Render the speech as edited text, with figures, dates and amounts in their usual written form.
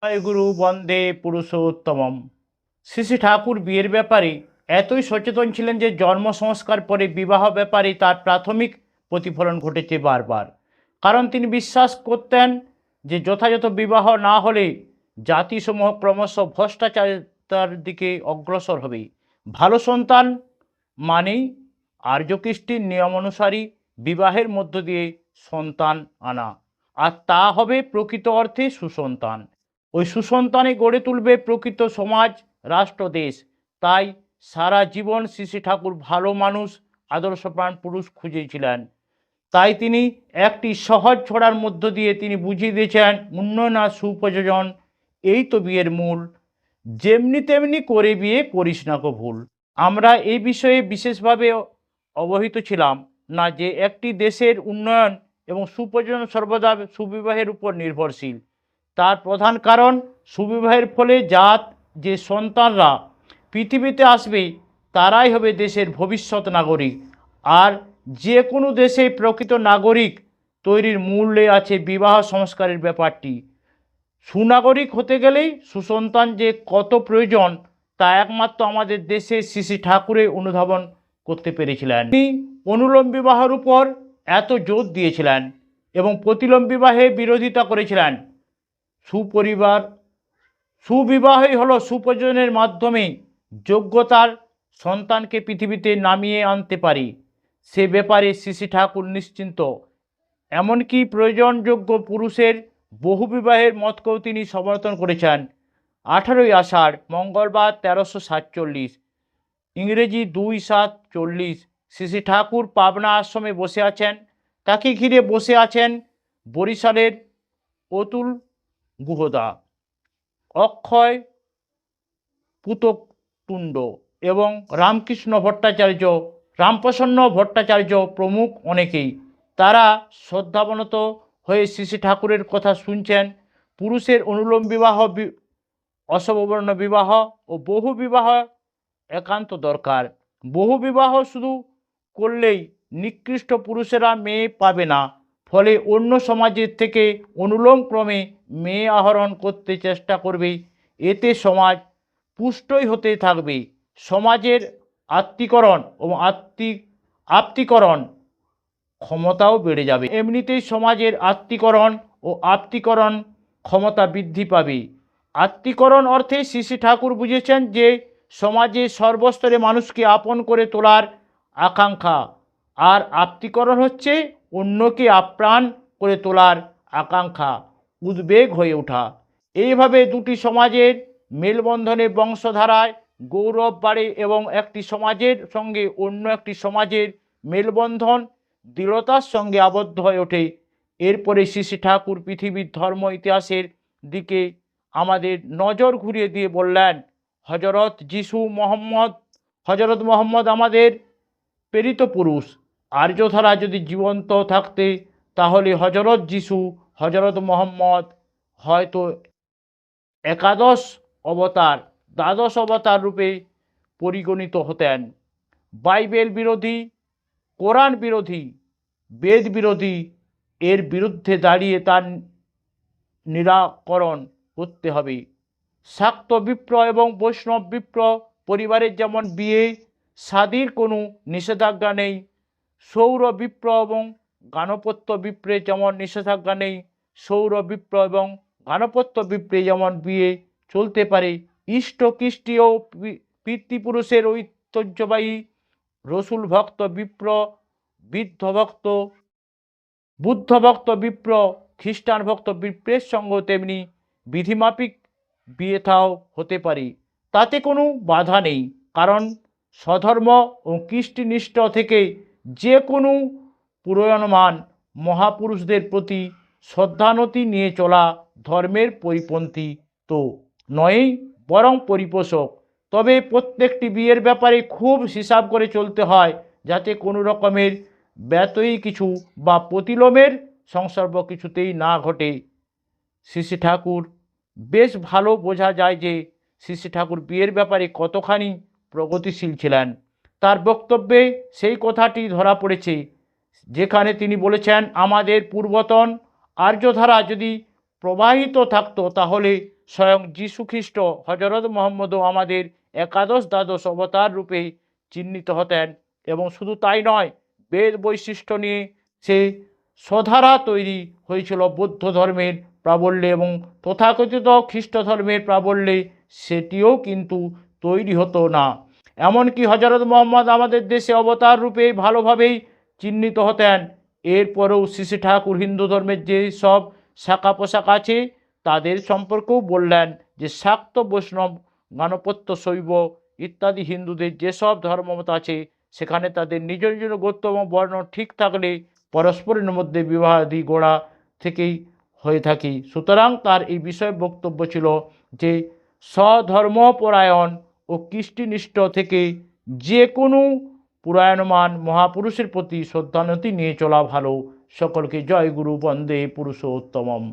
জয় গুরু বন্দে পুরুষোত্তমম। শ্রী শ্রী ঠাকুর বিয়ের ব্যাপারে এতই সচেতন ছিলেন যে জন্ম সংস্কার পরে বিবাহ ব্যাপারে তার প্রাথমিক প্রতিফলন ঘটেছে বারবার। কারণ তিনি বিশ্বাস করতেন যে যথাযথ বিবাহ না হলে জাতিসমূহ ক্রমশ ভ্রষ্টাচারিতার দিকে অগ্রসর হবে। ভালো সন্তান মানেই আর্যকৃষ্টির নিয়ম অনুসারী বিবাহের মধ্য দিয়ে সন্তান আনা, আর তা হবে প্রকৃত অর্থে সুসন্তান। ওই সুসন্তানে গড়ে তুলবে প্রকৃত সমাজ, রাষ্ট্র, দেশ। তাই সারা জীবন শ্রী শ্রী ঠাকুর ভালো মানুষ, আদর্শপ্রাণ পুরুষ খুঁজেছিলেন। তাই তিনি একটি সহজ ছড়ার মধ্য দিয়ে তিনি বুঝিয়ে দিয়েছেন উন্নয়ন আর সুপ্রযোজন এই তো বিয়ের মূল। যেমনি তেমনি করে বিয়ে করিস না কো ভুল। আমরা এই বিষয়ে বিশেষভাবে অবহিত ছিলাম না যে একটি দেশের উন্নয়ন এবং সুপ্রযোজন সর্বদা সুবিবাহের উপর নির্ভরশীল। তার প্রধান কারণ সুবিবাহের ফলে যে সন্তানরা পৃথিবীতে আসবে তারাই হবে দেশের ভবিষ্যৎ নাগরিক। আর যে কোনো দেশে প্রকৃত নাগরিক তৈরির মূলে আছে বিবাহ সংস্কারের ব্যাপারটি। সুনাগরিক হতে গেলেই সুসন্তান যে কত প্রয়োজন তা একমাত্র আমাদের দেশে শ্রী শ্রী ঠাকুরে অনুধাবন করতে পেরেছিলেন। তিনি অনুলোম বিবাহের উপর এত জোর দিয়েছিলেন এবং প্রতিলোম বিবাহে বিরোধিতা করেছিলেন। সুবিবাহই হলো সুপ্রযোজনের মাধ্যমে যোগ্যতার সন্তানকে পৃথিবীতে নামিয়ে আনতে পারি, সে ব্যাপারে শ্রী শ্রী ঠাকুর নিশ্চিন্ত। এমনকি প্রয়োজনযোগ্য পুরুষের বহু বিবাহের মতকেও তিনি সমর্থন করেছেন। 18ই আষাঢ় মঙ্গলবার 1347, ইংরেজি 2/7/40, শ্রী শ্রী ঠাকুর পাবনা আশ্রমে বসে আছেন। তাকে ঘিরে বসে আছেন বরিশালের অতুল গুহদা, অক্ষয় পুততুণ্ড এবং রামকৃষ্ণ ভট্টাচার্য, রামপ্রসন্ন ভট্টাচার্য প্রমুখ অনেকেই। তারা শ্রদ্ধাবনত হয়ে শ্রী শ্রী ঠাকুরের কথা শুনছেন। পুরুষের অনুলোম বিবাহ, অশুভবর্ণ বিবাহ ও বহু বিবাহ একান্ত দরকার। বহু বিবাহ শুধু করলেই নিকৃষ্ট পুরুষেরা মেয়ে পাবে না, ফলে অন্য সমাজের থেকে অনুলোম ক্রমে মেয়ে আহরণ করতে চেষ্টা করবে। এতে সমাজ পুষ্টই হতে থাকবে। সমাজের আত্মীকরণ ও আপ্তিকরণ ক্ষমতাও বেড়ে যাবে। এমনিতেই সমাজের আত্মীকরণ ও আপ্তিকরণ ক্ষমতা বৃদ্ধি পাবে। আত্মীকরণ অর্থে শ্রী শ্রী ঠাকুর বুঝেছেন যে সমাজে সর্বস্তরে মানুষকে আপন করে তোলার আকাঙ্ক্ষা, আর আপ্তিকরণ হচ্ছে অন্যকে আপ্রাণ করে তোলার আকাঙ্ক্ষা, উদ্বেগ হয়ে ওঠা। এইভাবে দুটি সমাজের মেলবন্ধনে বংশধারায় গৌরব বাড়ে এবং একটি সমাজের সঙ্গে অন্য একটি সমাজের মেলবন্ধন দৃঢ়তার সঙ্গে আবদ্ধ হয়ে ওঠে। এরপরে শ্রী শ্রী ঠাকুর পৃথিবীর ধর্ম ইতিহাসের দিকে আমাদের নজর ঘুরিয়ে দিয়ে বললেন, হজরত মোহাম্মদ আমাদের প্রেরিত পুরুষ। আর্যধারা যদি জীবন্ত থাকতে তাহলে হজরত যিশু, হজরত মোহাম্মদ হয়তো দ্বাদশ অবতার রূপে পরিগণিত হতেন। বাইবেল বিরোধী, কোরআন বিরোধী, বেদ বিরোধী এর বিরুদ্ধে দাঁড়িয়ে তার নিরাকরণ করতে হবে। শাক্ত বিপ্র এবং বৈষ্ণব বিপ্র পরিবারের যেমন বিয়ে শাদীর কোনো নিষেধাজ্ঞা নেই, সৌর বিপ্র এবং গাণপত্য বিপ্রে যেমন নিষেধাজ্ঞা নেই, সৌর বিপ্র এবং গাণপত্য বিপ্রে যেমন বিয়ে চলতে পারে। ইষ্ট কৃষ্টি ও পিতৃপুরুষের ঐতিহ্যবাহী রসুল ভক্ত বিপ্র, বুদ্ধ ভক্ত বিপ্র, খ্রিস্টান ভক্ত বিপ্রের সঙ্গে তেমনি বিধিমাফিক বিয়ে থাও হতে পারে, তাতে কোনো বাধা নেই। কারণ স্বধর্ম ও কৃষ্টিনিষ্ঠ থেকে যে কোনো পুরোয়নমান মহাপুরুষদের প্রতি শ্রদ্ধানতি নিয়ে চলা ধর্মের পরিপন্থী তো নয়ই, বরং পরিপোষক। তবে প্রত্যেকটি বিয়ের ব্যাপারে খুব হিসাব করে চলতে হয়, যাতে কোনো রকমের ব্যতয়ী কিছু বা প্রতিলোমের সংসর্গ কিছুতেই না ঘটে। শ্রী শ্রী ঠাকুর বেশ ভালো বোঝা যায় যে শ্রী শ্রী ঠাকুর বিয়ের ব্যাপারে কতখানি প্রগতিশীল ছিলেন। তার বক্তব্যে সেই কথাটি ধরা পড়েছে, যেখানে তিনি বলেছেন, আমাদের পূর্বতন আর্যধারা যদি প্রবাহিত থাকতো তাহলে স্বয়ং যীশু খ্রিস্ট হজরত মোহাম্মদও আমাদের একাদশ দ্বাদশ অবতার রূপে চিহ্নিত হতেন। এবং শুধু তাই নয়, বেদ বৈশিষ্ট্য নিয়ে সে স্বধারা তৈরি হয়েছিল বৌদ্ধ ধর্মের প্রাবল্যে, এবং তথাকথিত খ্রিস্ট ধর্মের প্রাবল্যে সেটিও কিন্তু তৈরি হতো না। এমনকি হজরত মোহাম্মদ আমাদের দেশে অবতার রূপে ভালোভাবেই চিহ্নিত হতেন। এরপরেও শ্রী শ্রী ঠাকুর হিন্দু ধর্মের যে সব শাখা পোশাখা আছে তাদের সম্পর্কেও বললেন যে শাক্ত, বৈষ্ণব, গাণপত্য, শৈব ইত্যাদি হিন্দুদের যেসব ধর্মমত আছে সেখানে তাদের নিজ নিজ গোত্র এবং বর্ণ ঠিক থাকলে পরস্পরের মধ্যে বিবাহাদি গোড়া থেকেই হয়ে থাকে। সুতরাং তার এই বিষয়ে বক্তব্য ছিল যে স্বধর্মপরায়ণ ও কৃষ্টিনিষ্ঠ থেকে যে কোনো পুরায়ণমান মহাপুরুষের প্রতি শ্রদ্ধানতি নিয়ে চলা ভালো। সকলকে জয় গুরু, বন্দে পুরুষোত্তমম।